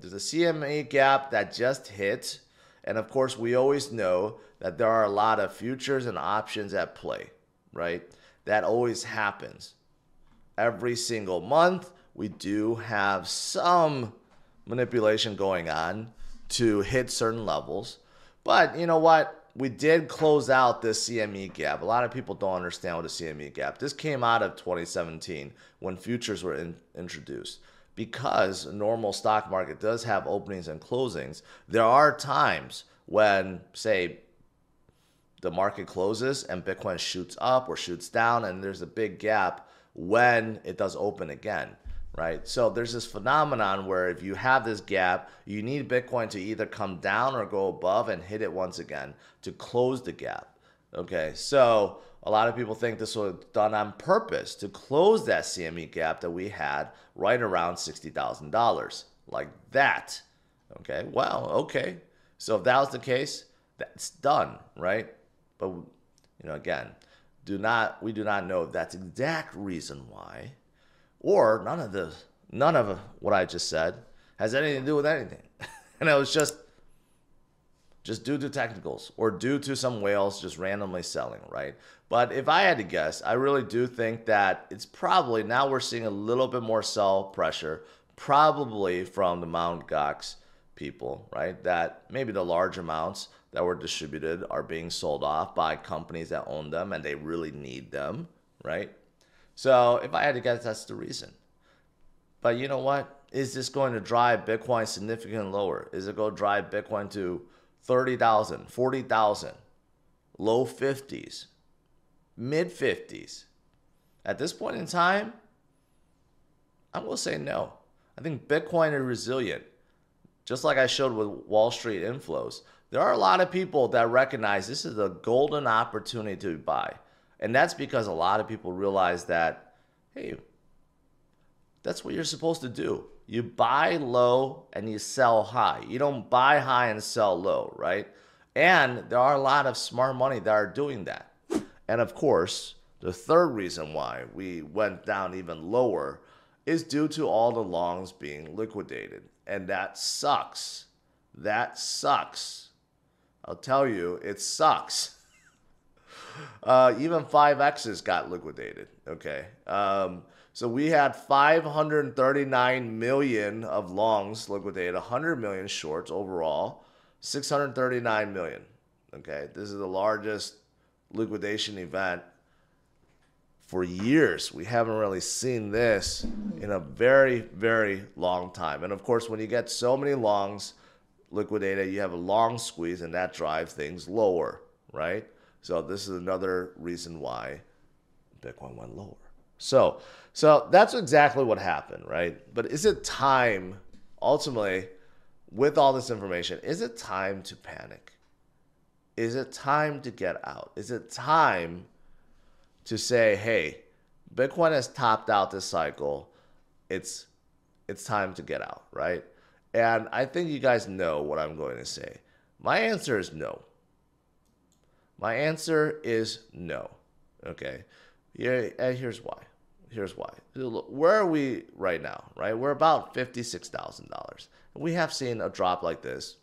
There's a CME gap that just hit. And of course, we always know that there are a lot of futures and options at play, right? That always happens. Every single month, we do have some manipulation going on to hit certain levels. But you know what? We did close out this CME gap. A lot of people don't understand what a CME gap. This came out of 2017 when futures were introduced. Because a normal stock market does have openings and closings, there are times when, say, the market closes and Bitcoin shoots up or shoots down and there's a big gap when it does open again, right? So there's this phenomenon where if you have this gap, you need Bitcoin to either come down or go above and hit it once again to close the gap. Okay, so a lot of people think this was done on purpose to close that CME gap that we had right around $60,000, like that. Okay, well, okay. So if that was the case, that's done, right? But again, we do not know if that's exact reason why, or none of what I just said has anything to do with anything. And it was just due to technicals or due to some whales just randomly selling, right? But if I had to guess, I really do think that it's probably, now we're seeing a little bit more sell pressure, probably from the Mt. Gox people, right? That maybe the large amounts that were distributed are being sold off by companies that own them and they really need them, right? So if I had to guess, that's the reason. But you know what? Is this going to drive Bitcoin significantly lower? Is it going to drive Bitcoin to 30,000, 40,000, low 50s, mid 50s? At this point in time, I'm going to say no. I think Bitcoin is resilient. Just like I showed with Wall Street inflows, there are a lot of people that recognize this is a golden opportunity to buy. And that's because a lot of people realize that, hey, that's what you're supposed to do. You buy low and you sell high. You don't buy high and sell low, right? And there are a lot of smart money that are doing that. And of course, the third reason why we went down even lower is due to all the longs being liquidated. And that sucks. That sucks. I'll tell you, it sucks. Even 5X's got liquidated, okay? So we had 539 million of longs liquidated, 100 million shorts overall, 639 million, okay? This is the largest liquidation event for years. We haven't really seen this in a very, very long time. And of course, when you get so many longs liquidated, you have a long squeeze and that drives things lower, right? So this is another reason why Bitcoin went lower. So that's exactly what happened, right? But is it time, ultimately, with all this information, is it time to panic? Is it time to get out? Is it time to say, hey, Bitcoin has topped out this cycle. It's time to get out, right? And I think you guys know what I'm going to say. My answer is no. My answer is no. Okay. Yeah, and here's why. Here's why. Look, where are we right now, right? We're about $56,000. We have seen a drop like this.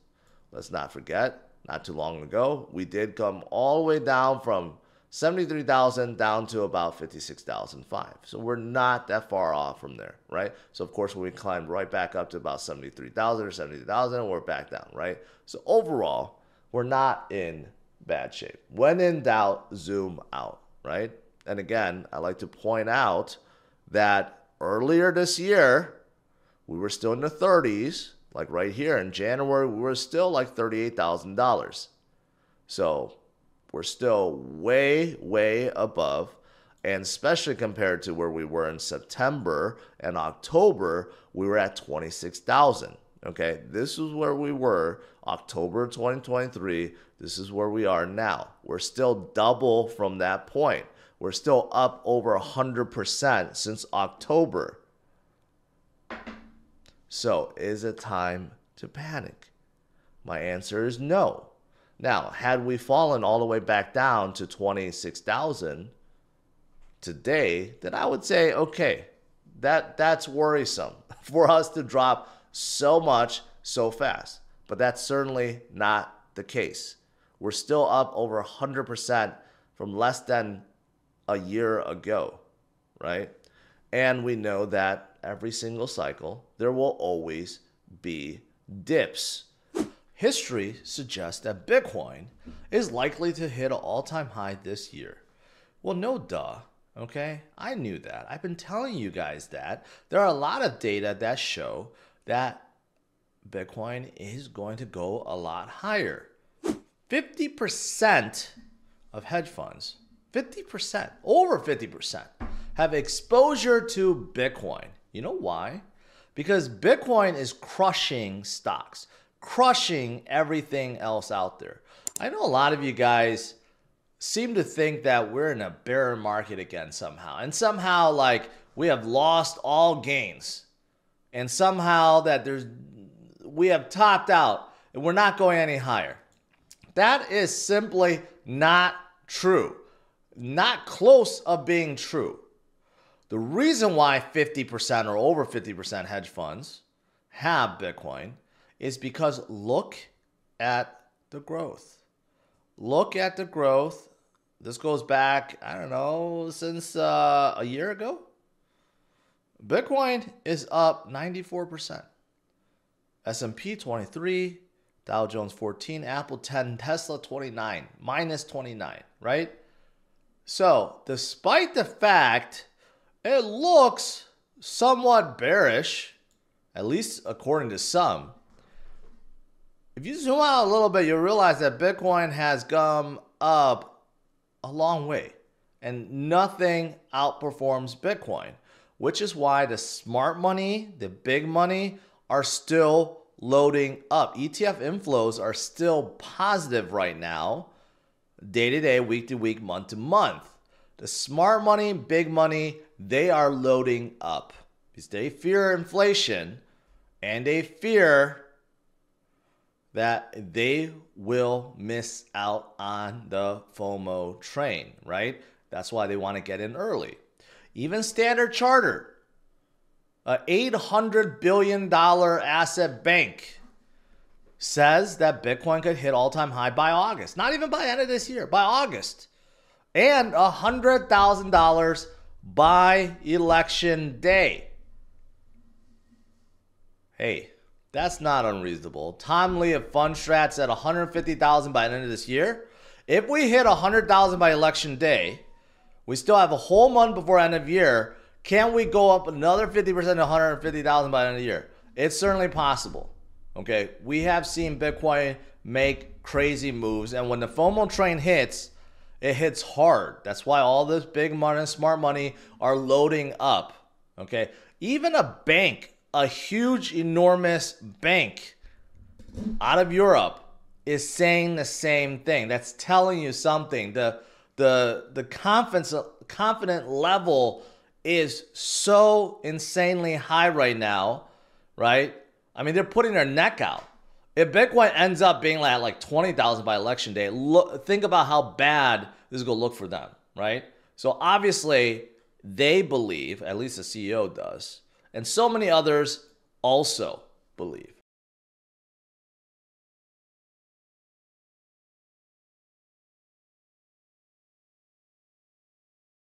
Let's not forget, not too long ago, we did come all the way down from 73,000 down to about 56,005. So we're not that far off from there, right? So of course, when we climbed right back up to about 73,000 or 70,000, we're back down, right? So overall, we're not in bad shape. When in doubt, zoom out, right? And again, I like to point out that earlier this year, we were still in the 30s, like right here in January, we were still like $38,000. So we're still way, way above, and especially compared to where we were in September and October, we were at 26,000. Okay, this is where we were October 2023. This is where we are now. We're still double from that point. We're still up over 100% since October. So is it time to panic? My answer is no. Now, had we fallen all the way back down to 26,000 today, then I would say, okay, that's worrisome for us to drop so much so fast. But that's certainly not the case. We're still up over 100% from less than a year ago, right? And we know that every single cycle, there will always be dips. History suggests that Bitcoin is likely to hit an all-time high this year. Well, no duh, okay? I knew that. I've been telling you guys that. There are a lot of data that show that Bitcoin is going to go a lot higher. 50% of hedge funds, 50%, over 50%, have exposure to Bitcoin. You know why? Because Bitcoin is crushing stocks, crushing everything else out there. I know a lot of you guys seem to think that we're in a bear market again somehow. And somehow, like, we have lost all gains. And somehow that we have topped out and we're not going any higher. That is simply not true. Not close of being true. The reason why 50% or over 50% hedge funds have Bitcoin is because look at the growth. Look at the growth. This goes back, I don't know, since a year ago. Bitcoin is up 94%. S&P 23, Dow Jones 14, Apple 10, Tesla 29, minus 29, right? So, despite the fact it looks somewhat bearish, at least according to some, if you zoom out a little bit, you'll realize that Bitcoin has come up a long way and nothing outperforms Bitcoin, which is why the smart money, the big money, are still loading up. ETF inflows are still positive right now, day to day, week to week, month to month. The smart money, big money, they are loading up because they fear inflation and they fear that they will miss out on the FOMO train, right? That's why they want to get in early. Even Standard Chartered, an $800 billion asset bank, says that Bitcoin could hit all-time high by August. Not even by the end of this year, by August. And $100,000 by election day. Hey, that's not unreasonable. Tom Lee of Fundstrat said $150,000 by the end of this year. If we hit $100,000 by election day, we still have a whole month before end of year. Can we go up another 50% to $150,000 by the end of the year? It's certainly possible. Okay, we have seen Bitcoin make crazy moves, and when the FOMO train hits, it hits hard. That's why all this big money, smart money are loading up. Okay, even a bank, a huge, enormous bank out of Europe is saying the same thing. That's telling you something. The confident level is so insanely high right now, right? I mean, they're putting their neck out. If Bitcoin ends up being like 20,000 by election day, think about how bad this is going to look for them, right? So obviously, they believe, at least the CEO does, and so many others also believe,